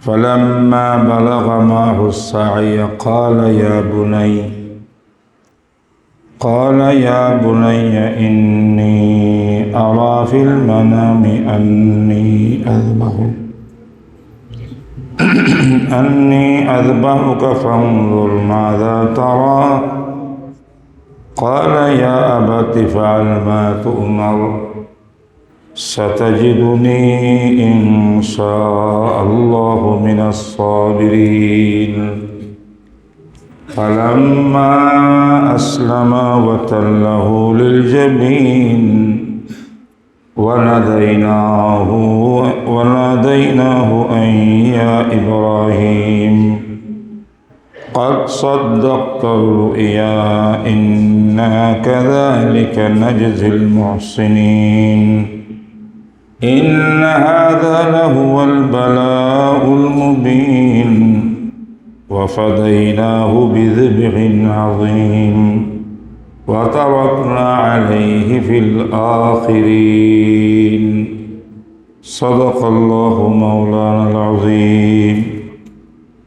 فلما بلغ معه السعي قال يا بني إني أرى في المنام أني أذبحك فانظر ماذا ترى قال يا أبت افعل ما تؤمر ستجدني إن شاء الله من الصابرين فلما أسلما وتله للجبين وناديناه أن يا إبراهيم قد صدقت الرؤيا إنا كذلك نجزي المحسنين إن هذا لهو البلاء المبين وفديناه بذبح عظيم وتركنا عليه في الآخرين صدق الله مولانا العظيم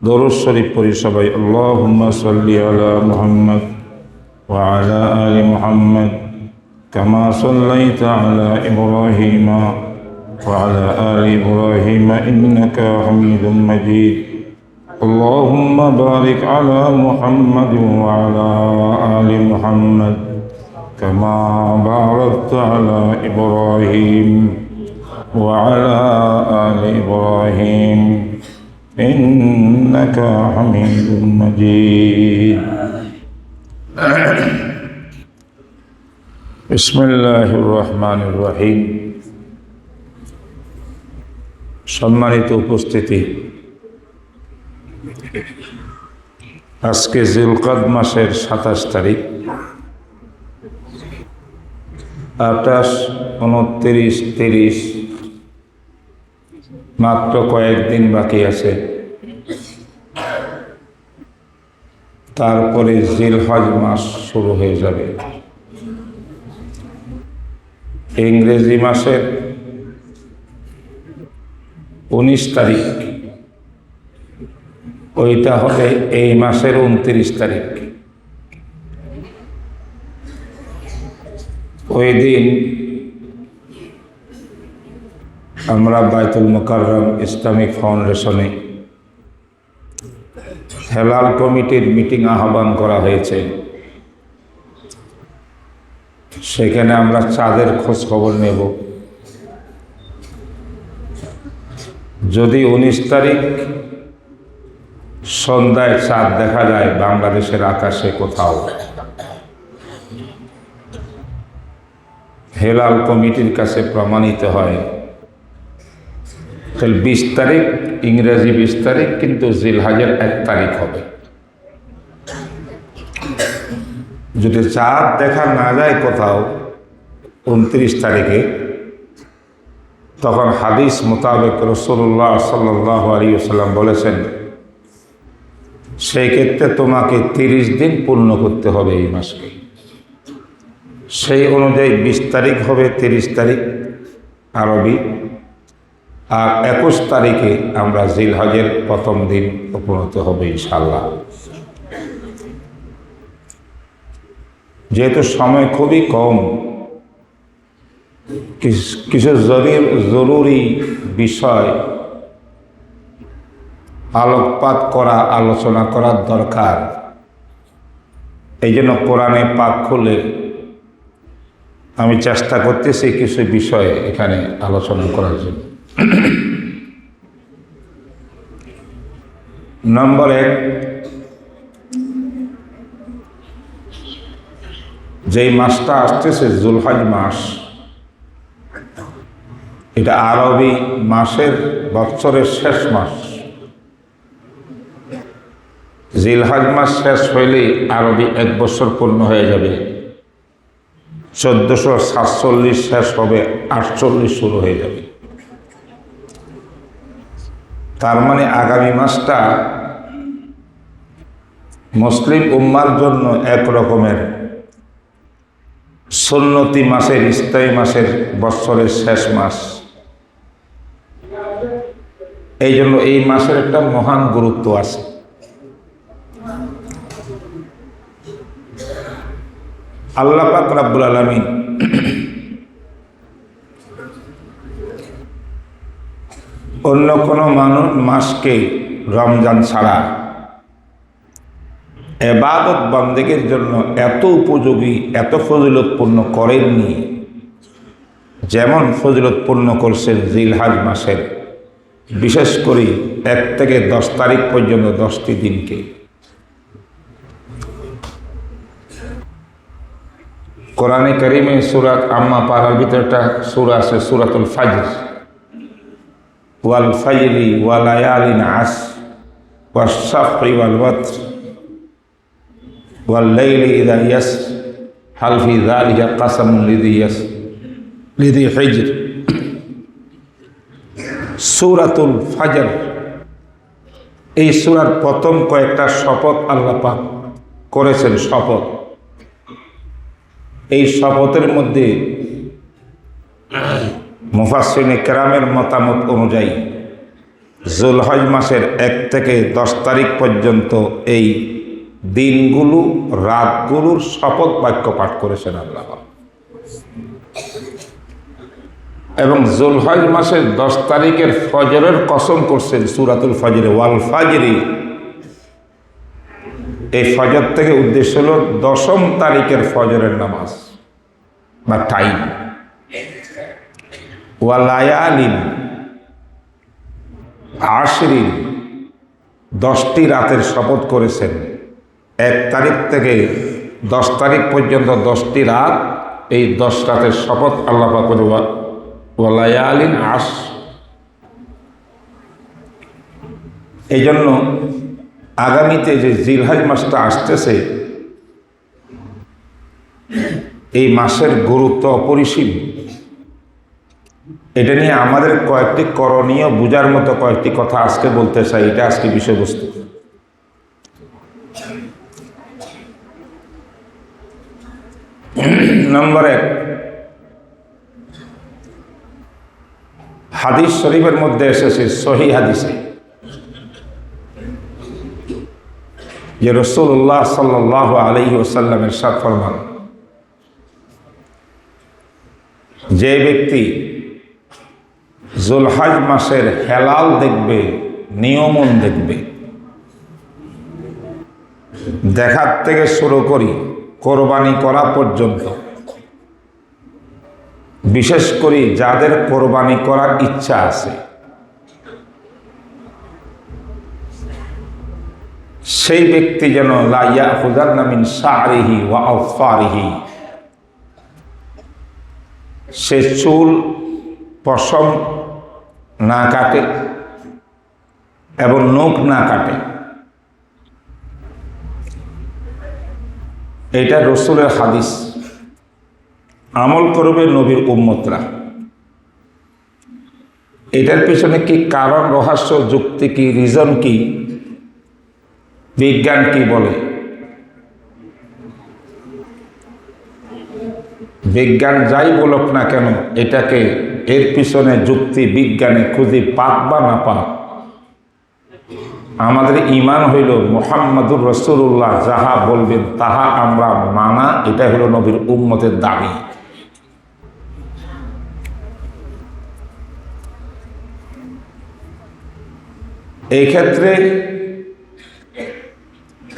درود شريف পড়ি সবাই اللهم صل على محمد وعلى آل محمد كما صليت على إبراهيم وعلى آل إبراهيم إنك حميد مجيد اللهم بارك على محمد وعلى آل محمد كما باركت على إبراهيم وعلى آل إبراهيم إنك حميد مجيد بسم الله الرحمن الرحيم সম্মানিত উপস্থিতি, আজকে জিলকাদ মাসের 27 তারিখ, 28, 29, 30 মাত্র কয়েকদিন বাকি আছে। তারপরে জিলহজ মাস শুরু হয়ে যাবে। ইংরেজি মাসের 19 তারিখ, ওইটা হবে এই মাসের 29 তারিখ। ওই দিন আমরা বাইতুল মুকাররম ইসলামিক ফাউন্ডেশনে হেলাল কমিটির মিটিং আহ্বান করা হয়েছে। সেখানে আমরা চাঁদের খোঁজ খবর নেব। যদি 19 তারিখ সন্ধ্যায় চাঁদ দেখা যায় বাংলাদেশের আকাশে কোথাও, হেলাল কমিটির কাছে প্রমাণিত হয়, তাহলে 20 তারিখ, ইংরেজি 20 তারিখ, কিন্তু জিলহজের 1 তারিখ হবে। যদি চাঁদ দেখা না যায় কোথাও 29 তারিখে, তখন হাদিস মোতাবেক রাসূলুল্লাহ সাল্লাল্লাহু আলাইহি ওয়াসাল্লাম বলেছেন, সেই ক্ষেত্রে তোমাকে 30 দিন পূর্ণ করতে হবে এই মাসকে। সেই অনুযায়ী 20 তারিখ হবে 30 তারিখ আরবি, আর 21 তারিখে আমরা জিলহজের প্রথম দিন উপনীত হবে ইনশাআল্লাহ। যেহেতু সময় খুবই কম, কিছু জরুরি বিষয় আলোকপাত করা, আলোচনা করার দরকার। এই জন্য কোরআনে পাক খুলে আমি চেষ্টা করতেছি কিছু বিষয়ে এখানে আলোচনা করার জন্য। নম্বর 1, যেই মাসটা আসতেছে জুলহজ মাস, এটা আরবি মাসের বছরের শেষ মাস। জিলহজ মাস শেষ হইলেই আরবি 1 বছর পূর্ণ হয়ে যাবে। 1447 শেষ হবে, 48 শুরু হয়ে যাবে। তার মানে আগামী মাসটা মুসলিম উম্মার জন্য এক রকমের সুন্নতি মাসের, স্থায়ী মাসের বৎসরের শেষ মাস। এই জন্য এই মাসের একটা মহান গুরুত্ব আছে। আল্লাহ পাক রব্বুল আলামিন অন্য কোনো মাসকে রমজান ছাড়া ইবাদত বন্দেগীর জন্য এত উপযোগী, এত ফজিলতপূর্ণ করেননি যেমন ফজিলতপূর্ণ করছেন জিলহজ মাসের, বিশেষ করে 1 থেকে 10 তারিখ পর্যন্ত 10টি দিনকে। কোরআনে কারিমে সূরা আম্মা পারার ভিতরে একটা সূরা আছে, সূরাতুল ফাজর। ওয়াল ফাজরি ওয়া লায়ালিন আশ ওয়াশ শাফঈ ওয়াল ওয়াতর ওয়াল লাইলি ইযা ইয়াস হাল ফি যালিকা কাসামুন লিযি হিজর। সূরাতুল ফাজর, এই সূরার প্রথম কয়েকটা শপথ আল্লাহ পাক করেছেন। শপথ, এই শপথের মধ্যে মুফাসসিরিনে কেরামের মতামত অনুযায়ী যুলহজ মাসের 1 থেকে 10 তারিখ পর্যন্ত এই দিনগুলো, রাতগুলোর শপথ বাক্য পাঠ করেছেন আল্লাহ। এবং যুলহজ মাসের 10 তারিখের ফজরের কসম করছেন সূরাতুল ফজরে, ওয়াল ফাজরি। এই ফজর থেকে উদ্দেশ্য হল 10ম তারিখের ফজরের নামাজ বা টাইম। ওয়া লায়ালিন আশরিন, 10টি রাতের শপথ করেছেন। 1 তারিখ থেকে 10 তারিখ পর্যন্ত 10টি রাত, এই 10 রাতের শপথ আল্লাহ পাক করে ওয়া লায়ালিন আশ। এই জন্য আগামীতে যে জিলহজ মাসটা আসতেছে, এই মাসের গুরুত্ব অপরিসীম। এটা নিয়ে আমাদের কয়েকটি করণীয়, বুঝার মতো কয়েকটি কথা আজকে বলতে চাই। এটা আজকে বিষয়বস্তু। নম্বর 1, হাদিস শরীফের মধ্যে এসেছে, সহিহ হাদিসে, যে রাসূলুল্লাহ সাল্লাল্লাহু আলাইহি ওয়াসাল্লাম ইরশাদ ফরমান, যে ব্যক্তি যুলহজ মাসের হেলাল দেখবে, নিয়মন দেখবে, দেখার থেকে শুরু করি কোরবানি করা পর্যন্ত, বিশেষ করে যাদের কোরবানি করার ইচ্ছা আছে, সেই ব্যক্তি যেন লা ইয়াখুযান্না মিন শা'রিহি ওয়া আযফারিহি, সে চুল পশম না কাটে এবং নখ না কাটে। এটা রাসূলের হাদিস। আমল করবে নবীর উম্মতরা। এটার পিছনে কি কারণ, রহস্য, যুক্তি কি, রিজন কি, বিজ্ঞান কি বলে? বিজ্ঞান যাই বলুক না কেন, এটাকে, এর পিছনে যুক্তি বিজ্ঞানে খুঁজি পাক বা না পাক, আমাদের ঈমান হইল মুহাম্মাদুর রাসূলুল্লাহ যাহা বলবেন তাহা আমরা মানা। এটা হলো নবীর উম্মতের দাবি। এই ক্ষেত্রে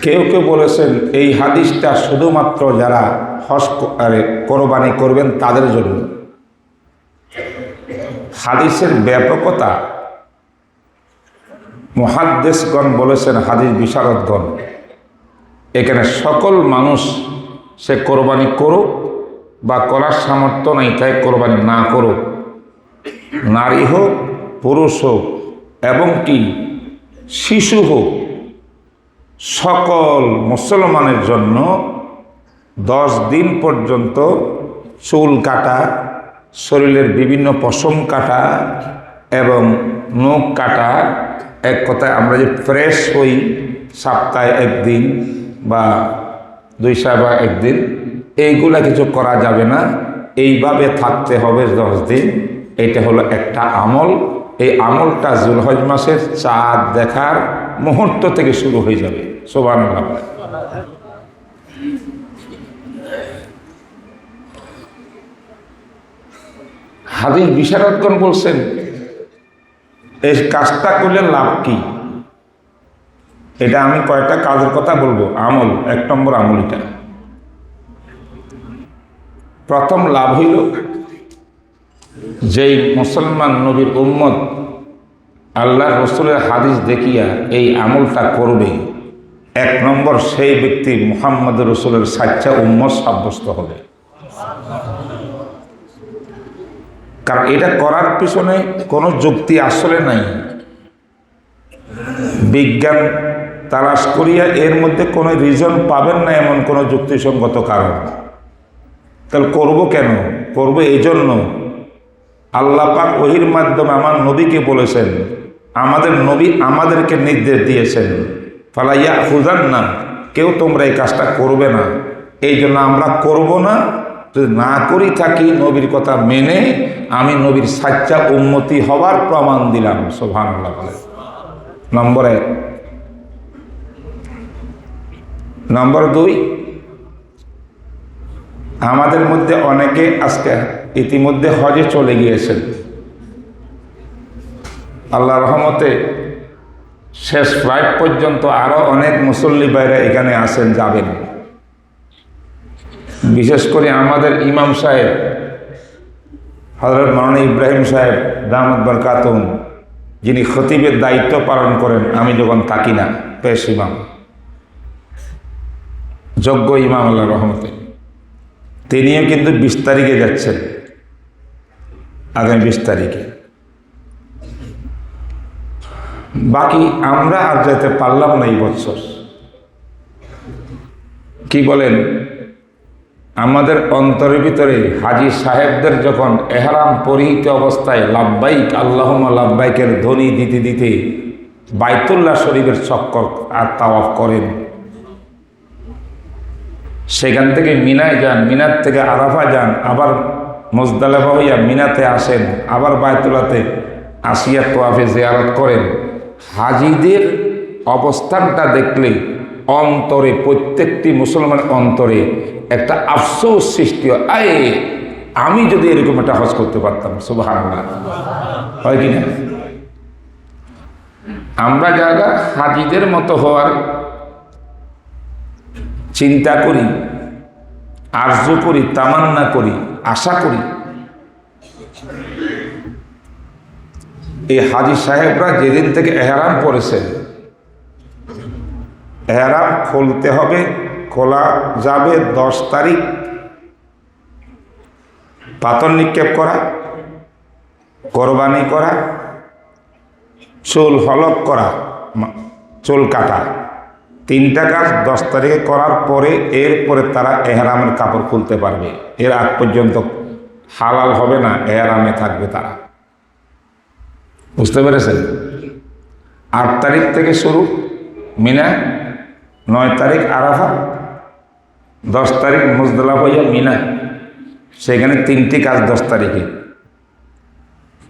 কেউ কেউ বলেছেন এই হাদিসটা শুধুমাত্র যারা হজ কোরবানি করবেন তাদের জন্য। হাদিসের ব্যাপকতা মুহাদ্দিসগণ বলেছেন, হাদিস বিশারদগণ, এখানে সকল মানুষ সে কোরবানি করুক বা করার সামর্থ্য নাই তাই কোরবানি না করুক, নারী হোক পুরুষ হোক এবং কি শিশু হোক, সকল মুসলমানের জন্য 10 দিন পর্যন্ত চুল কাটা, শরীরের বিভিন্ন পশম কাটা এবং নখ কাটা, এক কথায় আমরা যে ফ্রেশ হই সপ্তাহে 1 দিন বা 2 সপ্তাহ 1 দিন, এইগুলা কিছু করা যাবে না। এইভাবে থাকতে হবে 10 দিন। এটা হলো একটা আমল, এই আমলটা যুলহজ মাসের চাঁদ দেখার মুহূর্ত থেকে শুরু হয়ে যাবে। সুবহানাল্লাহ। হাদিস বিশারদগণ বলছেন এই কাজটা করলে লাভ কি? এটা আমি কয়েকটা কাজের কথা বলবো। আমল, 1 নম্বর আমল এটা। প্রথম লাভ হইল, যেই মুসলমান নবীর উম্মত আল্লাহ রসুলের হাদিস দেখিয়া এই আমলটা করবে, 1 নম্বর সেই ব্যক্তি মুহাম্মদ রসুলের সাচ্চা উম্মত সাব্যস্ত হবে। কারণ এটা করার পিছনে কোনো যুক্তি আসলে নাই। বিজ্ঞান তালাশ করিয়া এর মধ্যে কোনো রিজন পাবেন না, এমন কোনো যুক্তিসঙ্গত কারণ। তাহলে করব কেন? করব এই জন্য, আল্লাহ পাক ওহির মাধ্যমে আমার নবীকে বলেছেন, আমাদের নবী আমাদেরকে নির্দেশ দিয়েছেন, ফালাইয়া হুজান না, কেউ তোমরা এই কাজটা করবে না। এই জন্য আমরা করব না। যদি না করি থাকি, নবীর কথা মেনে আমি নবীর সাচ্চা উম্মতি হওয়ার প্রমাণ দিলাম। সুবহানাল্লাহ। নম্বর 1। নম্বর 2, আমাদের মধ্যে অনেকে আজকে ইতিমধ্যে হজে চলে গিয়েছেন। আল্লাহ রহমতে শেষ ফ্লাইট পর্যন্ত আরো অনেক মুসল্লি বাইরে এখানে আসেন, যাবেন। বিশেষ করে আমাদের ইমাম সাহেব হযরত মাওলানা ইব্রাহিম সাহেব দামাত বরকাতুহুম, যিনি খতিবের দায়িত্ব পালন করেন আমি যখন থাকি না, পেশ ইমাম, যোগ্য ইমাম আল্লাহ রহমতে, তিনিও কিন্তু 20 তারিখে যাচ্ছেন, আগামী 20 তারিখে। বাকি আমরা আর যেতে পারলাম না এই বছর। কি বলেন? আমাদের অন্তরের ভিতরে হাজী সাহেবদের যখন এহরাম পরিহিত অবস্থায় লাব্বাইক আল্লাহুম্মা লাব্বাইকের ধ্বনি দিতে দিতে বাইতুল্লাহ শরীফের চক্কর আর তাওয়াফ করেন, সেখান থেকে মিনায় যান, মিনার থেকে আরাফা যান, আবার মুজদালিফা হইয়া মিনাতে আসেন, আবার বায়তুল্লাহতে আসিয়া তোয়াফে জিয়ারত করেন। হাজীদের অবস্থানটা দেখলে অন্তরে, প্রত্যেকটি মুসলমানের অন্তরে একটা আফসোস সৃষ্টি হয়, আয়ে আমি যদি এরকম একটা হজ করতে পারতাম। সুবহানাল্লাহ। হয় কি না? আমরা যারা হাজীদের মতো হওয়ার চিন্তা করি, আরজু করি, তামান্না করি, আশা করি, এই হাজী সাহেবরা যেদিন থেকে এহরাম পড়েছেন, এহরাম খুলতে হবে, খোলা যাবে 10 তারিখ, পাথর নিক্ষেপ করা, কোরবানি করা, চুল হলক করা, চুল কাটা, 3টা কাজ 10 তারিখে করার পরে এরপরে তারা এহরামের কাপড় খুলতে পারবে। এর আগ পর্যন্ত হালাল হবে না, এহরামে থাকবে তারা। বুঝতে পেরেছেন? 8 তারিখ থেকে শুরু মিনা, 9 তারিখ আরাফা, 10 তারিখ মুজদালিফা হইয়া মিনা, সেখানে 3টি কাজ 10 তারিখে।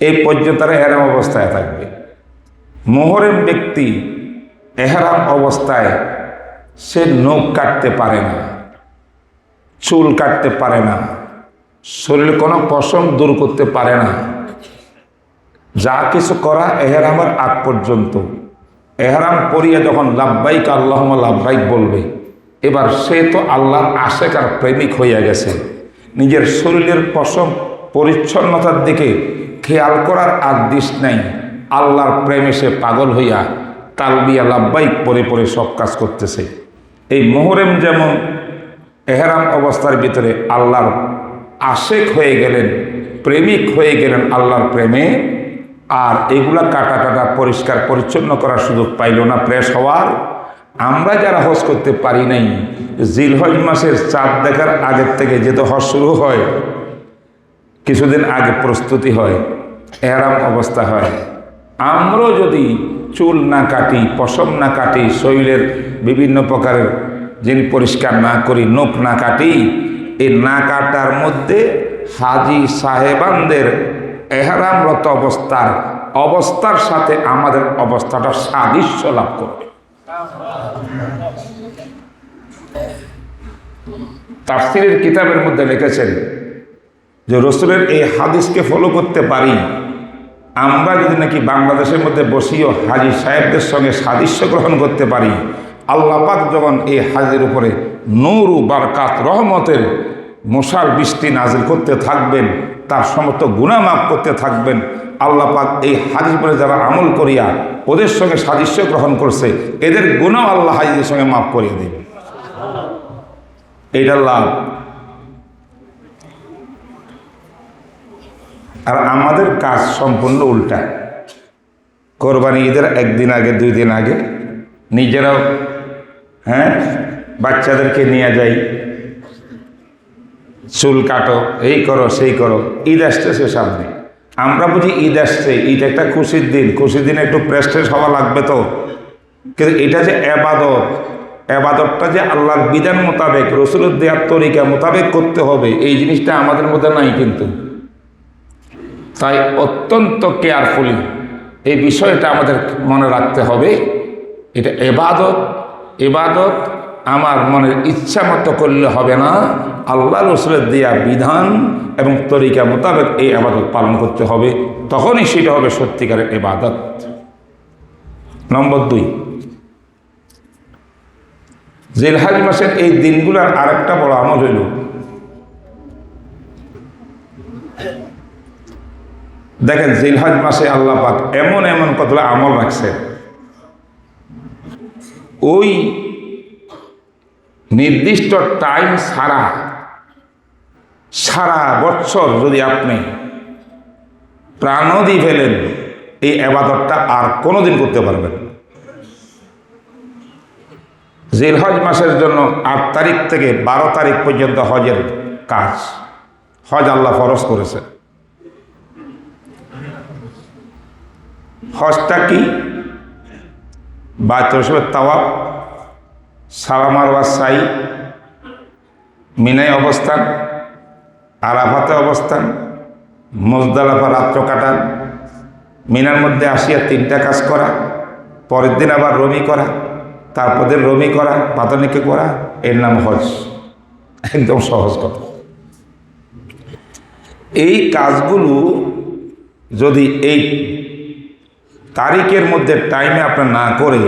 এই পর্যন্ত তারা এহরাম অবস্থায় থাকবে। মুহরিম ব্যক্তি এহরাম অবস্থায় সে নখ কাটতে পারে না, চুল কাটতে পারে না, শরীরে কোনো পশম দূর করতে পারে না। যা কিছু করা এহরামের আগ পর্যন্ত। এহরাম পরিয়া যখন লাব্বাইক আল্লাহুম্মা লাব্বাইক বলবে, এবার সে তো আল্লাহর আশেক আর প্রেমিক হইয়া গেছে। নিজের শরীরের পশম পরিচ্ছন্নতার দিকে খেয়াল করার আর দিশ নাই। আল্লাহর প্রেমে সে পাগল হইয়া তালবিয়া লাব্বাইক পরে পরে সব কাজ করতেছে। এই মুহরিম যেমন এহরাম অবস্থার ভিতরে আল্লাহর আশেক হয়ে গেলেন, প্রেমিক হয়ে গেলেন আল্লাহর প্রেমে, আর এগুলা কাটা কাটা পরিষ্কার পরিচ্ছন্ন করার সুযোগ পাইল না ফ্রেশ হওয়ার। আমরা যারা হজ করতে পারি নাই, জিলহজ মাসের চাঁদ দেখার আগের থেকে যেহেতু হজ শুরু হয়, কিছুদিন আগে প্রস্তুতি হয়, এহরাম অবস্থা হয়, আমরাও যদি চুল না কাটি, পশম না কাটি, শরীরের বিভিন্ন প্রকারের জিনিস পরিষ্কার না করি, নখ না কাটি, এই না কাটার মধ্যে হাজী সাহেবানদের এহরামরত অবস্থার অবস্থার সাথে আমাদের অবস্থাটা সাদৃশ্য লাভ করবে। তাফসীরের কিতাবের মধ্যে লিখেছেন যে রাসূলের এই হাদিসকে ফলো করতে পারি আমরা যদি নাকি বাংলাদেশের মধ্যে বসিও হাজী সাহেবদের সঙ্গে সাদৃশ্য গ্রহণ করতে পারি, আল্লাহ পাক যখন এই হাজীর উপরে নূর ও বারকাত রহমতের মশাল বৃষ্টি নাজিল করতে থাকবেন, তার সমস্ত গুনাহ মাফ করতে থাকবেন, আল্লাহ পাক এই হাদিস বলে যারা আমল করিয়া ওদের সঙ্গে সাদৃশ্য গ্রহণ করছে এদের গুনাহ আল্লাহ হাজীদের সঙ্গে মাফ করিয়ে দেবেন। এইটার লাভ। আর আমাদের কাজ সম্পূর্ণ উল্টা। কোরবানি ঈদের একদিন আগে 2 দিন আগে নিজেরাও বাচ্চাদেরকে নিয়ে যাই, চুল কাটো, এই করো সেই করো, ঈদ আসতেছে সামনে। আমরা বুঝি ঈদ আসছে, ঈদ একটা খুশির দিন, খুশির দিনে একটু প্রেস্টেজ হওয়া লাগবে তো। কিন্তু এটা যে এবাদত, এবাদতটা যে আল্লাহর বিধান মোতাবেক রাসূলের দেওয়ার তরিকা মোতাবেক করতে হবে, এই জিনিসটা আমাদের মধ্যে নাই। কিন্তু তাই অত্যন্ত কেয়ারফুলি এই বিষয়টা আমাদের মনে রাখতে হবে। এটা এবাদত, এবাদত আমার মনের ইচ্ছা মতো করলে হবে না, আল্লাহ রাসূলের দেয়া বিধান এবং তরিকা মোতাবেক এই এবাদত পালন করতে হবে, তখনই সেটা হবে সত্যিকারের এবাদত। নম্বর 2, জিলহজ মাসের এই দিনগুলোর আরেকটা বড় আমল হইল দেখেন জিলহজ মাসে আল্লাহ পাক এমন এমন কতগুলো আমল রাখছে, ওই নির্দিষ্ট টাইম ছাড়া সারা বছর যদি আপনি প্রাণদি ফেলেন এই আবাদতটা আর কোনোদিন করতে পারবেন। জিলহজ মাসের জন্য 8 তারিখ থেকে 12 তারিখ পর্যন্ত হজের কাজ, হজ আল্লাহ ফরজ করেছে। হজটা কি? বাইতুল শরীফের তাওয়াফ, সাফা মারওয়া সাই, মিনায় অবস্থান, আরাফাতে অবস্থান, মুজদালিফা রাত্র কাটান, মিনার মধ্যে আসিয়া 3টা কাজ করা, পরের দিন আবার রমি করা, তারপর দিন রমি করা, পাতনিকে করা, এর নাম হজ। একদম সহজ কথা। এই কাজগুলো যদি এই তারিখের মধ্যে টাইমে আপনার না করে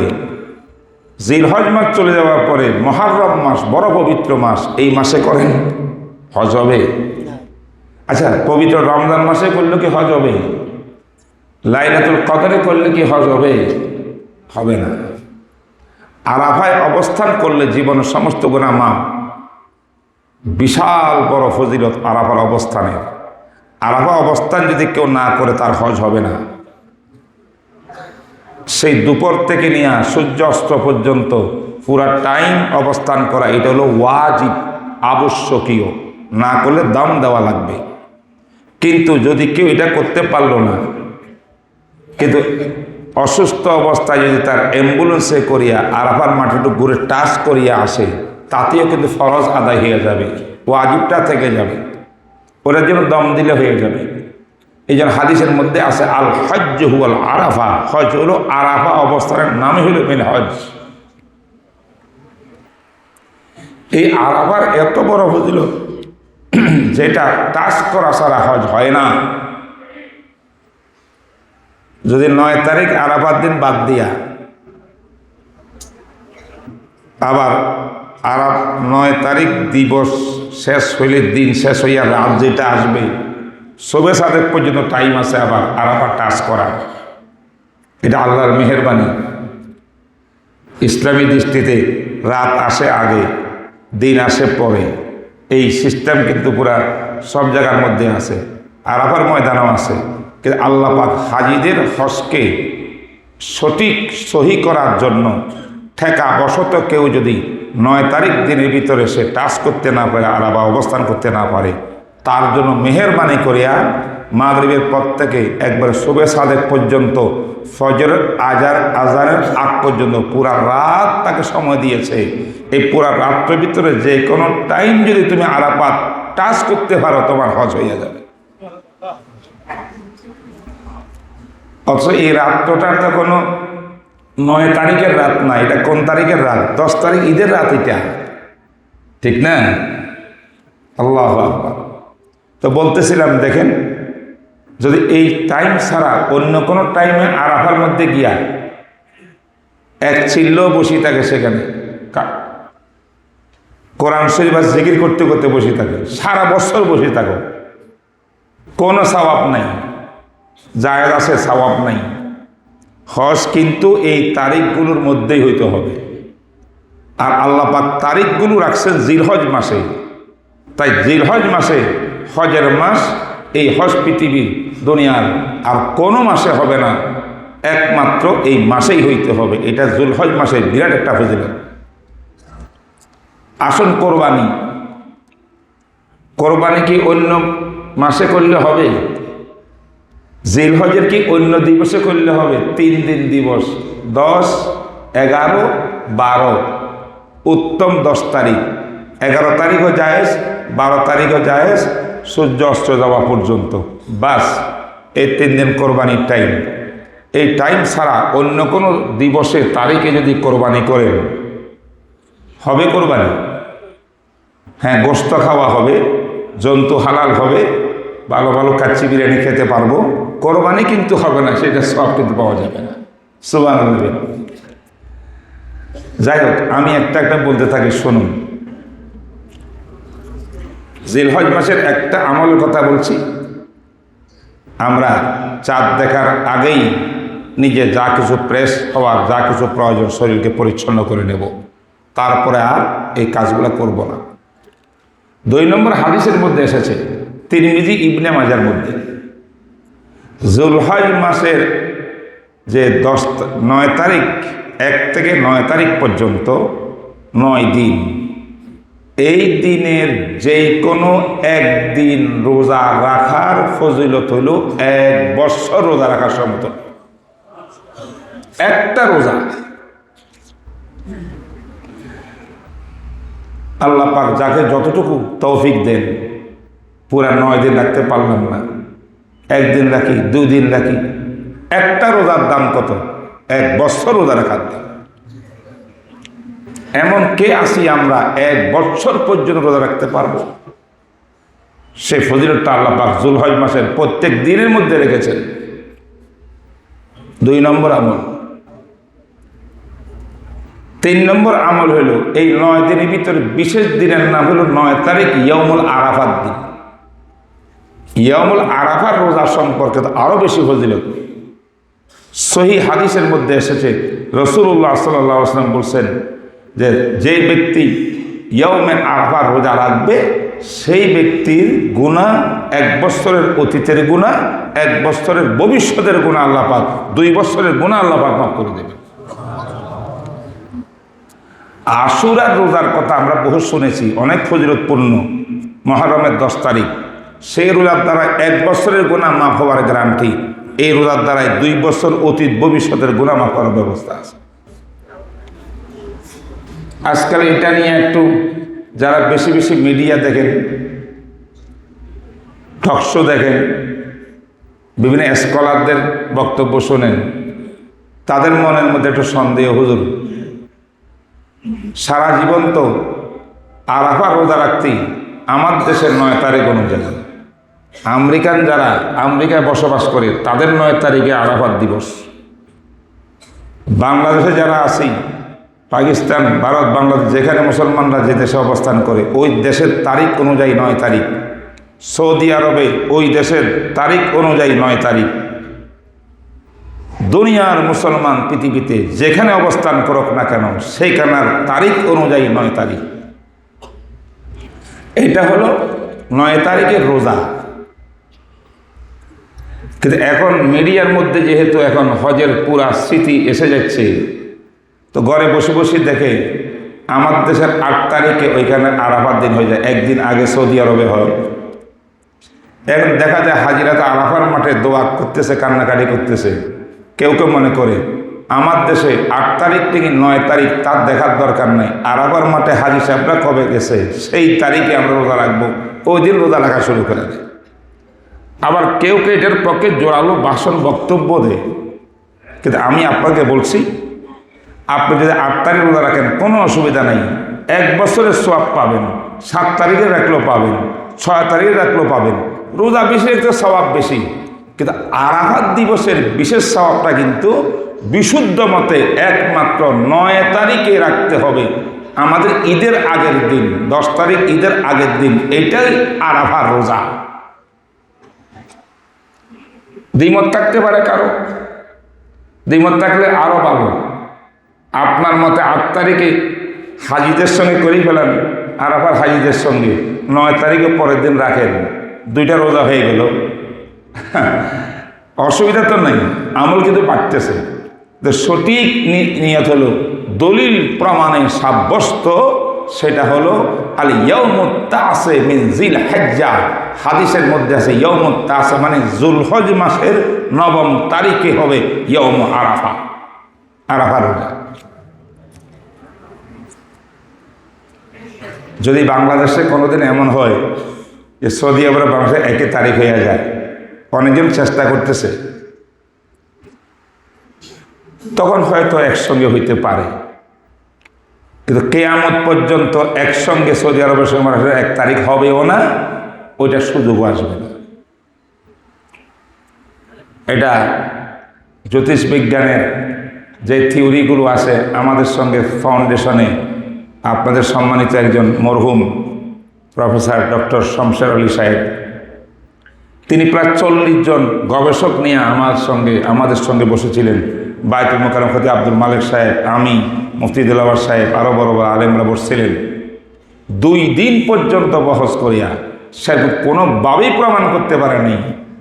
জিলহজ মাস চলে যাওয়ার পরে মুহররম মাস, বড় পবিত্র মাস, এই মাসে করেন, হজ হবে? আচ্ছা, পবিত্র রমজান মাসে করলে কি হজ হবে? লাইলাতুল কদরে করলে কি হজ হবে? হবে না। আরাফায় অবস্থান করলে জীবনের সমস্ত গুনাহ মাফ। বিশাল বড় ফজিলত আরাফার অবস্থানে। আরাফা অবস্থান যদি কেউ না করে তার হজ হবে না। সেই দুপুর থেকে নিয়ে সূর্য অস্ত পর্যন্ত পুরা টাইম অবস্থান করা, এটা হলো ওয়াজিব, আবশ্যকীয়, না করলে দাম দেওয়া লাগবে। কিন্তু যদি কেউ এটা করতে পারলো না, কিন্তু অসুস্থ অবস্থায় যদি তার অ্যাম্বুলেন্সে করিয়া আরাফার মাটিটুকু ঘুরে টাচ করিয়া আসে, তাতেও কিন্তু ফরজ আদায় হয়ে যাবে, ওয়াজিবটা থেকে যাবে, ওটার জন্য দম দিলে হয়ে যাবে। এই জন্য হাদিসের মধ্যে আছে আল হজ্জ হুয়াল আরাফা, হজ হলো আরাফা অবস্থানের নামই হলো মেন হজ। এই আরাফার এত বড় ফজিলত যেটা টাচ করা ছাড়া হজ হয় না। যদি 9 তারিখ আরাফার দিন বাদ দিয়া আবার 9 তারিখ দিবস শেষ হইলে, দিন শেষ হইয়া রাত যেটা আসবে, শবে সাদেক পর্যন্ত টাইম আছে আবার আরাফা টাচ করা। এটা আল্লাহর মেহেরবানি। ইসলামী দৃষ্টিতে রাত আসে আগে, দিন আসে পরে, এই সিস্টেম কিন্তু পুরা সব জায়গার মধ্যে আছে, আরাফার ময়দানও আছে। কিন্তু আল্লাহ পাক হাজিদের হজকে সঠিক সহি করার জন্য ঠেকা বশত কেউ যদি 9 তারিখ দিনের ভিতরে সে টাচ করতে না পারে, আরাফা অবস্থান করতে না পারে, তার জন্য মেহেরবানি করিয়া মাগরিবের পর থেকে একবার শবে সাদেক পর্যন্ত, ফজরের আজানের আগ পর্যন্ত পুরা রাত তাকে সময় দিয়েছে। এই পুরা রাত্রের ভিতরে যে কোনো টাইম যদি তুমি আরাফাত টাচ করতে পারো, তোমার হজ হয়ে যাবে। অথচ এই রাত্রটার তো কোনো 9 তারিখের রাত না, এটা কোন তারিখের রাত? 10 তারিখ, ঈদের রাত এটা, ঠিক না? আল্লাহু আকবার। তো বলতেছিলাম, দেখেন, যদি এই টাইম ছাড়া অন্য কোনো টাইমে আরাফার মধ্যে গিয়া এক চিল্লেও বসে থাকে, সেখানে কোরআন শরীফ বা জিকির করতে করতে বসে থাকে, সারা বছর বসে থাকো, কোনো সওয়াব নাই, জায়েজ আছে, সওয়াব নাই। হজ কিন্তু এই তারিখগুলোর মধ্যেই হইতে হবে। আর আল্লাহ পাক তারিখগুলো রাখছেন জিলহজ মাসে, তাই জিলহজ মাসে হজের মাস, এই হজ পৃথিবীর দুনিয়ার আর কোনো মাসে হবে না, একমাত্র এই মাসেই হইতে হবে। এটা জুলহজ মাসের বিরাট একটা ফজিলত। আসুন, কোরবানি কি অন্য মাসে করলে হবে? জিলহজের কি অন্য দিবসে করলে হবে? 3 দিন দিবস, 10, 11, 12, উত্তম 10 তারিখ, 11 তারিখও জায়েজ, 12 তারিখও জায়েজ, সূর্য অস্ত যাওয়া পর্যন্ত, বাস এই 3 দিন কোরবানির টাইম। এই টাইম ছাড়া অন্য কোনো দিবসে তারিখে যদি কোরবানি করেন, হবে কোরবানি? হ্যাঁ, গোশত খাওয়া হবে, জন্তু হালাল হবে, ভালো ভালো কাচ্চি বিরিয়ানি খেতে পারবো, কোরবানি কিন্তু হবে না, সেটা সব কিন্তু পাওয়া যাবে না। সুবহানাল্লাহ। যাই হোক, আমি একটা বলতে থাকি, শুনুন। জিলহজ মাসের একটা আমলের কথা বলছি। আমরা চাঁদ দেখার আগেই নিজে যা কিছু প্রেস হওয়ার, যা কিছু প্রয়োজন, শরীরকে পরিচ্ছন্ন করে নেব, তারপরে আর এই কাজগুলো করব না। 2 নম্বর হাদিসের মধ্যে এসেছে, তিরমিজি ইবনে মাজার মধ্যে, জুলহজ মাসের যে 9 তারিখ, 1 থেকে 9 তারিখ পর্যন্ত 9 দিন, এই দিনের যে কোনো একদিন রোজা রাখার ফজিলত হইল 1 বছর রোজা রাখার সমতুল্য। একটা রোজা। আল্লাহ পাক যাকে যতটুকু তৌফিক দেন, পুরা 9 দিন রাখতে পারলাম না, 1 দিন রাখি, 2 দিন রাখি, একটা রোজার দাম কত? 1 বছর রোজা রাখার দাম। এমন কে আসি আমরা 1 বছর পর্যন্ত রোজা রাখতে পারবো? সেই ফজিলতটা আল্লাহ পাক জুলহজ মাসের প্রত্যেক দিনের মধ্যে রেখেছেন। 2 নম্বর আমল। 3 নম্বর আমল হলো, এই 9 দিনের ভিতরে বিশেষ দিনের নাম হলো 9 তারিখ ইয়াউমুল আরাফার দিন। ইয়াউমুল আরাফার রোজা সম্পর্কে তো আরো বেশি ফজিলত। সহিহ হাদিসের মধ্যে এসেছে, রাসূলুল্লাহ সাল্লাল্লাহু আলাইহি ওয়াসাল্লাম বলছেন যে ব্যক্তি ইয়াউমে আরাফার রোজা রাখবে, সেই ব্যক্তির গুনাহ 1 বছরের অতীতের গুনাহ, 1 বছরের ভবিষ্যতের গুনাহ আল্লাহ পাক, 2 বছরের গুনাহ আল্লাহ পাক মাফ করে দেবেন। আশুরার রোজার কথা আমরা বহু শুনেছি, অনেক ফজিলতপূর্ণ, মুহররমের 10 তারিখ। সেই রোজার দ্বারা 1 বছরের গুনাহ মাফ হওয়ার গ্যারান্টি। এই রোজার দ্বারাই 2 বছর অতীত ভবিষ্যতের গুনাহ মাফ করার ব্যবস্থা আছে। আজকাল এটা নিয়ে একটু যারা বেশি বেশি মিডিয়া দেখেন, টকশো দেখেন, বিভিন্ন স্কলারদের বক্তব্য শোনেন, তাদের মনের মধ্যে একটু সন্দেহ, হুজুর সারা জীবন তো আরাফা রোজা রাখতেই আমার দেশের 9 তারিখ অনুযায়ী, আমেরিকান যারা আমেরিকায় বসবাস করে তাদের 9 তারিখে আরাফাত দিবস, বাংলাদেশে যারা আছি, পাকিস্তান, ভারত, বাংলাদেশ, যেখানে মুসলমানরা যে দেশে অবস্থান করে ওই দেশের তারিখ অনুযায়ী 9 তারিখ, সৌদি আরবে ওই দেশের তারিখ অনুযায়ী 9 তারিখ, দুনিয়ার মুসলমান পৃথিবীতে যেখানে অবস্থান করুক না কেন সেইখানার তারিখ অনুযায়ী 9 তারিখ। এটা হলো 9 তারিখের রোজা। কিন্তু এখন মিডিয়ার মধ্যে যেহেতু এখন হজের পুরা স্মৃতি এসে যাচ্ছে, তো ঘরে বসে বসে দেখে আমার দেশের 8 তারিখে ওইখানে আরাফার দিন হয়ে যায়, একদিন আগে সৌদি আরবে হয়। এখন দেখা যায় হাজিরাতে আরাফার মাঠে দোয়া করতেছে, কান্নাকাটি করতেছে। কেউ কেউ মনে করে আমার দেশে 8 তারিখ থেকে 9 তারিখ তার দেখার দরকার নাই, আরাফার মাঠে হাজি সাহেবরা কবে গেছে সেই তারিখে আমরা রোজা রাখবো, ওই দিন রোজা রাখা শুরু করে দেয়। আবার কেউ কেউ এটার পক্ষে জোরালো ভাষণ বক্তব্য দেয়, কিন্তু আমি আপনাকে বলছি, আপনি যদি 8 তারিখ রোজা রাখেন কোনো অসুবিধা নেই, 1 বছরের সওয়াব পাবেন। 7 তারিখে রাখলেও পাবেন, 6 তারিখে রাখলেও পাবেন। রোজা বেশি একটা সওয়াব বেশি, কিন্তু আরাফাত দিবসের বিশেষ সওয়াবটা কিন্তু বিশুদ্ধ মতে একমাত্র 9 তারিখে রাখতে হবে। আমাদের ঈদের আগের দিন, 10 তারিখ ঈদের আগের দিন, এটাই আরাফার রোজা। দ্বিমত থাকতে পারে কারো, দ্বিমত থাকলে আরো ভালো। আপনার মতে 8 তারিখে হাজিদের সঙ্গে করেই ফেলেন, আরাফার হাজিদের সঙ্গে 9 তারিখে পরের দিন রাখেন, 2টা রোজা হয়ে গেল। অসুবিধা তো নেই, আমল কিন্তু বাড়তেছে। তো সঠিক নিয়ত হলো দলিল প্রমাণে সাব্যস্ত, সেটা হলো আল ইয়াউমুত তাসে মিন জিল হিজ্জা। হাদিসের মধ্যে আছে ইয়াউমুত তাসে মানে যুলহজ মাসের 9ম তারিখে হবে ইয়াউম আরাফা, আরাফা রোজা। যদি বাংলাদেশে কোনোদিন এমন হয় যে সৌদি আরব বাংলাদেশে 1 তারিখ হয়ে যায়, অনেকজন চেষ্টা করতেছে, তখন হয়তো একসঙ্গে হইতে পারে, কিন্তু কিয়ামত পর্যন্ত একসঙ্গে সৌদি আরবের সঙ্গে 1 তারিখ হবেও না, ওইটা সুযোগ আসবে না। এটা জ্যোতিষবিজ্ঞানের যে থিওরিগুলো আছে, আমাদের সঙ্গে ফাউন্ডেশনে আপনাদের সম্মানিত একজন মরহুম প্রফেসর ডক্টর শমশের আলী সাহেব, তিনি প্রায় 40 জন গবেষক নিয়ে আমাদের সঙ্গে বসেছিলেন। বায়তুল মোকাররম খতিব আব্দুল মালিক সাহেব, আমি, মুফতি দিলাওয়ার সাহেব, আরও বড় বড় আলেমরা বসছিলেন। 2 দিন পর্যন্ত বহস করিয়া সে কোনোভাবেই প্রমাণ করতে পারেনি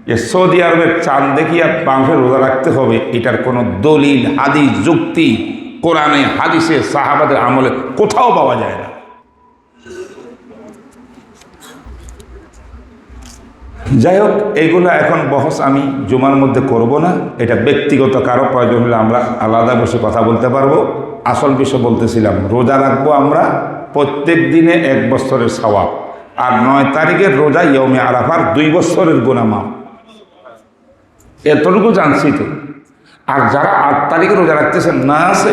যে সৌদি আরবের চাঁদ দেখিয়া বাংলাদেশে রোজা রাখতে হবে। এটার কোনো দলিল, হাদিস, যুক্তি কোরআনে হাদিসে সাহাবাদের আমলে কোথাও পাওয়া যায় না। যাই হোক, এইগুলো এখন বহস আমি জুমার মধ্যে করব না। এটা ব্যক্তিগত কারো প্রয়োজন হলে আমরা আলাদা বসে কথা বলতে পারবো। আসল বিষয় বলতেছিলাম, রোজা রাখবো আমরা প্রত্যেক দিনে 1 বছরের সওয়াব, আর 9 তারিখের রোজা ইয়মে আরাফার 2 বছরের গুনাহ মাফ। এতটুকু জানছি তো। আর যারা 8 তারিখে রোজা রাখতেছেন না আছে,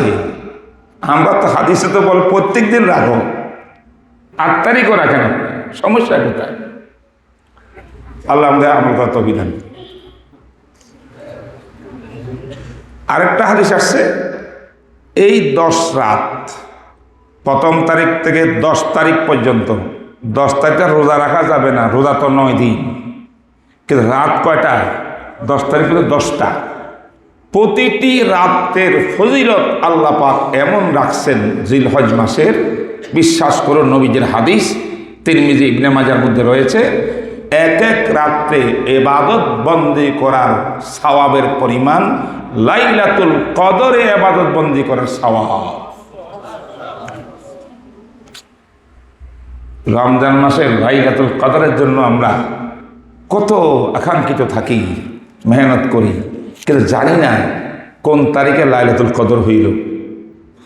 আমরা তো হাদিসে তো বল প্রত্যেক দিন রাখো, 8 তারিখও রাখেন, সমস্যা কোথায়? আল্লাহ আমাদের আমল করার তৌফিক দান। আরেকটা হাদিস আসছে, এই 10 রাত, 1ম তারিখ থেকে 10 তারিখ পর্যন্ত, 10 তারিখে রোজা রাখা যাবে না, রোজা তো 9 দিন, কিন্তু রাত কয়টা? 10 তারিখ থেকে 10টা। প্রতিটি রাতের ফজিলত আল্লাহ পাক এমন রাখছেন জিলহজ মাসের, বিশ্বাস করুন, নবীজির হাদিস তিরমিজি ইবনে মাজার মধ্যে রয়েছে, এক রাত্রে ইবাদত বন্দি করার সওয়াবের পরিমাণ লাইলাতুল কদরে ইবাদত বন্দি করার সওয়াব। রমজান মাসের লাইলাতুল কদরের জন্য আমরা কত আকাঙ্ক্ষিত থাকি, মেহনত করি, কিন্তু জানি না কোন তারিখে লাইলাতুল কদর হইল।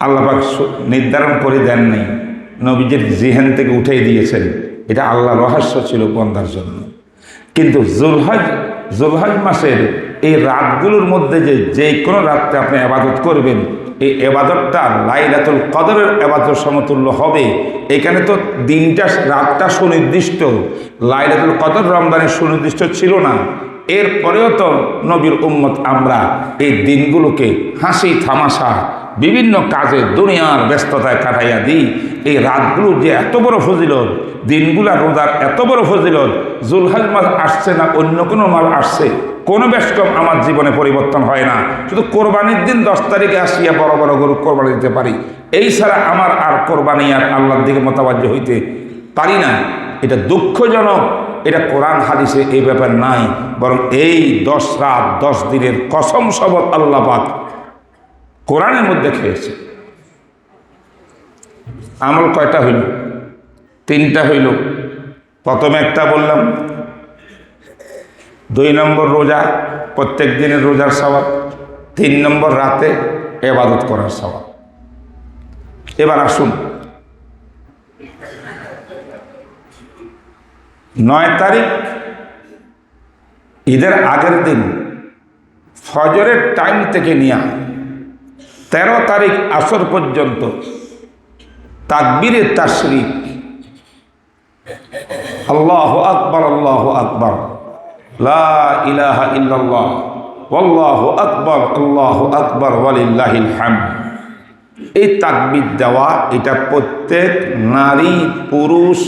আল্লাহ পাক নির্ধারণ করে দেন নাই, নবীজির জিহ্ন থেকে উঠেই দিয়েছেন। এটা আল্লাহর রহস্য ছিল বন্দার জন্য। কিন্তু জুলহজ মাসের এই রাতগুলোর মধ্যে যে কোনো রাত্রে আপনি ইবাদত করবেন, এই ইবাদতটা লাইলাতুল কদরের ইবাদতের সমতুল্য হবে। এখানে তো দিনটা, রাতটা সুনির্দিষ্ট, লাইলাতুল কদর রমজানের সুনির্দিষ্ট ছিল না। এরপরেও তো নবীর উম্মত আমরা এই দিনগুলোকে হাসি তামাশা বিভিন্ন কাজে দুনিয়ার ব্যস্ততায় কাটাইয়া দিই। এই রাতগুলো যে এত বড় ফজিলত, দিনগুলা রোজার এত বড় ফজিলত, জুলহজ মাস আসছে না অন্য কোনো মাস আসছে, কোনো ব্যস্তম আমার জীবনে পরিবর্তন হয় না। শুধু কোরবানির দিন 10 তারিখে আসিয়া বড় বড় গরু কোরবানি দিতে পারি, এই ছাড়া আমার আর কোরবানি আর আল্লাহর দিকে মোতাবাজ্য হইতে পারি না। এটা দুঃখজনক। এটা কোরআন হাদিসে এই ব্যাপার নাই, বরং এই 10 রাত 10 দিনের কসম শপথ আল্লাহ পাক কোরআনের মধ্যে খেয়েছে। আমল কয়টা হইল? 3টা হইল। প্রথমে একটা বললাম, 2 নম্বর রোজা, প্রত্যেক দিনের রোজার সওয়াব, 3 নম্বর রাতে ইবাদত করার সওয়াব। এবার আসুন 9 তারিখ ঈদের আগের দিন ফজরের টাইম থেকে নিয়ে 13 তারিখ আসর পর্যন্ত তাকবীরে তাশরিক, আল্লাহু আকবার আল্লাহু আকবার, লা ইলাহা ইল্লাল্লাহ, আল্লাহু আকবার ওয়ালিল্লাহিল হামদ, এই তাকবীর দেওয়া, এটা প্রত্যেক নারী পুরুষ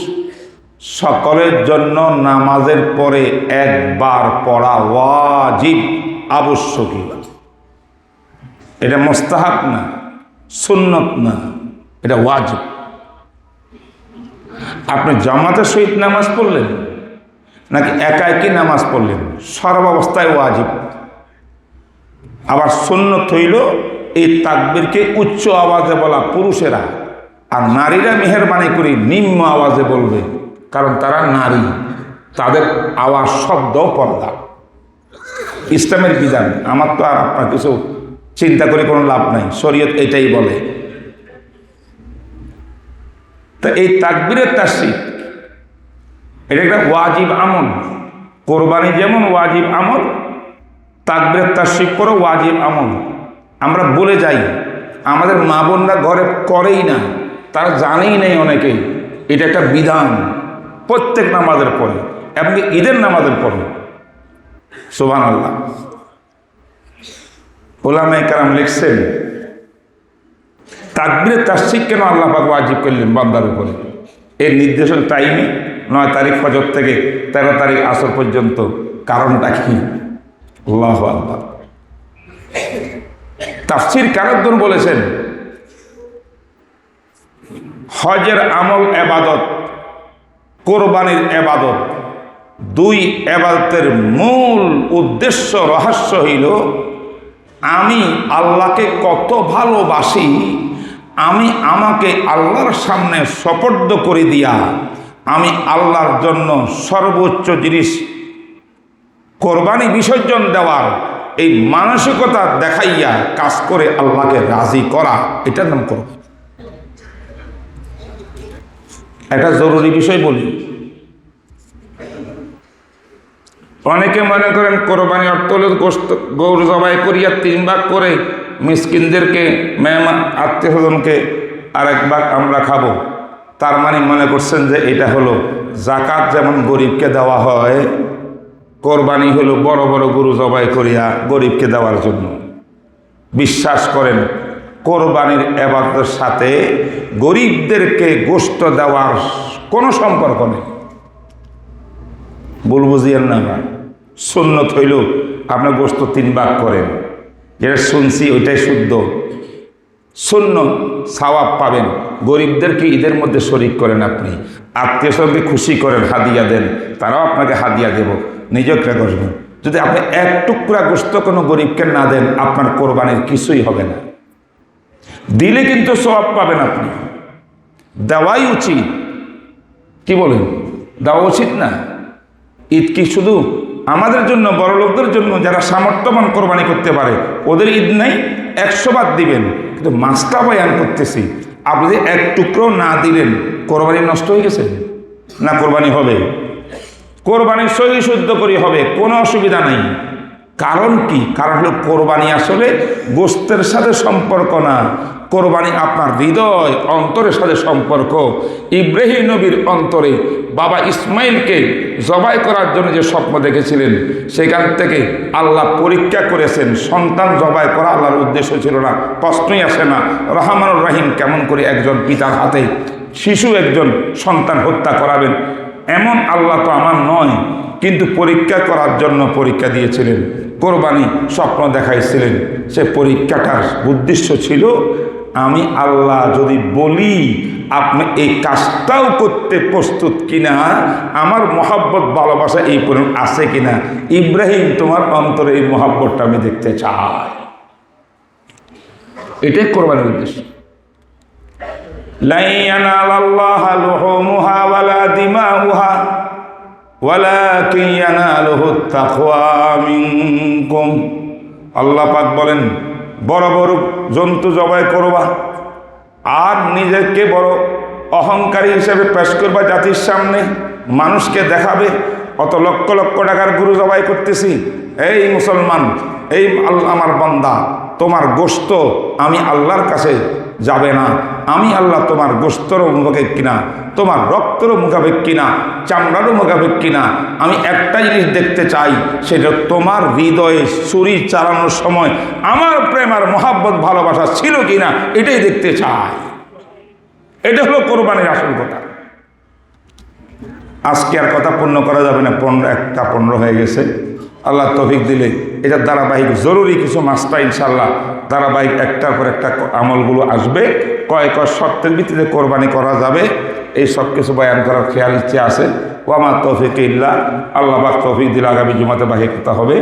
সকলের জন্য নামাজের পরে একবার পড়া ওয়াজিব, আবশ্যকীয়। এটা মুস্তাহাব না, সুন্নত না, এটা ওয়াজিব। আপনি জামাতের সহিত নামাজ পড়লেন নাকি একা একই নামাজ পড়লেন, সর্বাবস্থায় ওয়াজিব। আবার সুন্নত হইল এই তাকবীরকে উচ্চ আওয়াজে বলা পুরুষেরা, আর নারীরা মেহেরবানি করে নিম্ন আওয়াজে বলবে, কারণ তারা নারী, তাদের আওয়াজ শব্দও পর্দা। ইসলামের বিধান, আমার তো আর আপনার কিছু চিন্তা করে কোনো লাভ নাই, শরীয়ত এটাই বলে। তা এই তাকবীরের তাশরিক এটা একটা ওয়াজিব আমল। কোরবানি যেমন ওয়াজিব আমল, তাকবীরের তাশরিক করো ওয়াজিব আমল। আমরা বলে যাই, আমাদের মা বোনরা ঘরে করেই না, তারা জানেই নেই অনেকেই। এটা একটা বিধান, প্রত্যেক নামাজের পরে, এমনকি ঈদের নামাজের পরে। সুবহানাল্লাহ। উলামায়ে কেরাম লিখছেন, তাকবীরের তাশরিক কেন আল্লাহ পাক ওয়াজিব করলেন বান্দার উপরে? এর নির্দেশন টাইমে 9 তারিখ ফজর থেকে 13 তারিখ আসর পর্যন্ত, কারণটা কি? আল্লাহু আকবার। তাফসীর কারকগণ বলেছেন, হজের আমল এবাদত, কোরবানির এবাদত, দুই এবাদতের মূল উদ্দেশ্য রহস্য হইল আমি আল্লাহকে কত ভালোবাসি, আমি আমাকে আল্লাহর সামনে সোপর্দ করে দিয়া আমি আল্লাহর জন্য সর্বোচ্চ জিনিস কোরবানি বিসর্জন দেওয়ার এই মানসিকতা দেখাইয়া কাজ করে আল্লাহকে রাজি করা, এটার নাম কোরবানি। একটা জরুরি বিষয় বলি, অনেকে মনে করেন কোরবানি অর্থ হল গরু জবাই করিয়া 3 ভাগ করে মিসকিনদেরকে, মেহমান আত্মীয় স্বজনকে আরেক ভাগ আমরা খাবো। তার মানে মনে করছেন যে এটা হলো জাকাত, যেমন গরিবকে দেওয়া হয়, কোরবানি হলো বড় বড় গরু জবাই করিয়া গরিবকে দেওয়ার জন্য। বিশ্বাস করেন, কোরবানির ইবাদতের সাথে গরিবদেরকে গোশত দেওয়ার কোনো সম্পর্ক নেই। ভুল বুঝিয়েন না ভাই। সুন্নত হইল আপনি গোশত 3 ভাগ করেন, যেটা শুনছি ওইটাই শুদ্ধ। সুন্নত, সওয়াব পাবেন। গরিবদেরকে ঈদের মধ্যে শরিক করেন, আপনি আত্মীয় স্বজনকে খুশি করেন, হাদিয়া দেন, তারাও আপনাকে হাদিয়া দেব, নিজেও ক্রেতা করবেন। যদি আপনি 1 টুকরা গোশত কোনো গরিবকে না দেন, আপনার কোরবানির কিছুই হবে না। দিলে কিন্তু সওয়াব পাবেন আপনি, দেওয়াই উচিত। কি বলেন, দেওয়া উচিত না? ঈদ কি শুধু আমাদের জন্য, বড় লোকদের জন্য, যারা সামর্থ্যবান কোরবানি করতে পারে ওদের ঈদ নাই? 100 বার দিবেন, কিন্তু মাছটা বয়ান করতেছি, আপনি যদি 1 টুকরো না দিলেন, কোরবানি নষ্ট হয়ে গেছে না? কোরবানি হবে, কোরবানি সহি শুদ্ধ করে হবে, কোনো অসুবিধা নেই। কারণ কি? কারণ হলো কোরবানি আসলে গোশতের সাথে সম্পর্ক না, কোরবানি আপনার হৃদয় অন্তরের সাথে সম্পর্ক। ইব্রাহিম নবীর অন্তরে বাবা ইসমাইলকে জবাই করার জন্য যে স্বপ্ন দেখেছিলেন, সেখান থেকে আল্লাহ পরীক্ষা করেছেন। সন্তান জবাই করা আল্লাহর উদ্দেশ্য ছিল না, প্রশ্নই আসে না। রহমানুর রহিম কেমন করে একজন পিতার হাতে শিশু একজন সন্তান হত্যা করাবেন? এমন আল্লাহ তো আমার নয়, কিন্তু পরীক্ষা করার জন্য পরীক্ষা দিয়েছিলেন, কোরবানি স্বপ্ন দেখাইছিলেন। সে পরীক্ষাটার উদ্দেশ্য ছিল আমি আল্লাহ যদি বলি আপনি এই কাজটাও করতে প্রস্তুত কিনা, আমার মহব্বত ভালোবাসা এই পরিমাণ আছে কিনা। ইব্রাহিম, তোমার অন্তরে এই মহব্বতটা আমি দেখতে চাই। এটাই কোরবানির উদ্দেশ্য। লা ইয়ানালাল্লাহা লুহুমুহা ওয়ালা দিমাউহা ওয়ালাকিন ইয়ানালুহুত তাকওয়া মিনকুম। আল্লাহ পাক বলেন, বড় বড় জন্তু জবাই করবা আর নিজেকে বড় অহংকারী হিসেবে পেশ করবা জাতির সামনে, মানুষকে দেখাবে অত লক্ষ লক্ষ টাকার গরু জবাই করতেছি। এই মুসলমান, এই আমার বান্দা, তোমার গোশত আমি আল্লাহর কাছে যাবে না। আমি আল্লাহ তোমার গোশতেরও মুখাপেক কিনা, তোমার রক্তেরও মুখাপেক কিনা, চামড়ারও মুখাপেক কিনা। আমি একটা জিনিস দেখতে চাই, সেটা তোমার হৃদয়ে ছুরি চালানোর সময় আমার প্রেম আর মহাব্বত ভালোবাসা ছিল কিনা, এটাই দেখতে চাই। এটা হলো কোরবানির আসল কথা। আজকে আর কথা পূর্ণ করা যাবে না, 15 হয়ে গেছে। আল্লাহ তৌফিক দিলে এটা ধারাবাহিক জরুরি কিছু মাসটা ইনশাল্লাহ ধারাবাহিক একটার পর একটা আমলগুলো আসবে। কয়েক শর্তের ভিত্তিতে কোরবানি করা যাবে, এই সব কিছু বয়ান করার খেয়াল ইচ্ছে আছে। ও আমার তৌফিক ইল্লাহ, আল্লাহ পাক তৌফিক দিলে আগামী জুমাতে বাহির কথা হবে।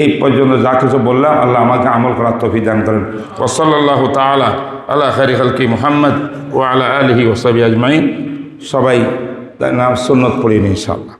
এই পর্যন্ত যা কিছু বললাম আল্লাহ আমাকে আমল করার তৌফিক দান করেন। ওয়া সাল্লাল্লাহু তাআলা আলা খায়রি খালকি মুহাম্মদ ওয়া আলা আলিহি ওয়া সাহবিহি আজমাইন। সবাই সুন্নত পড়িনি ইনশাআল্লাহ।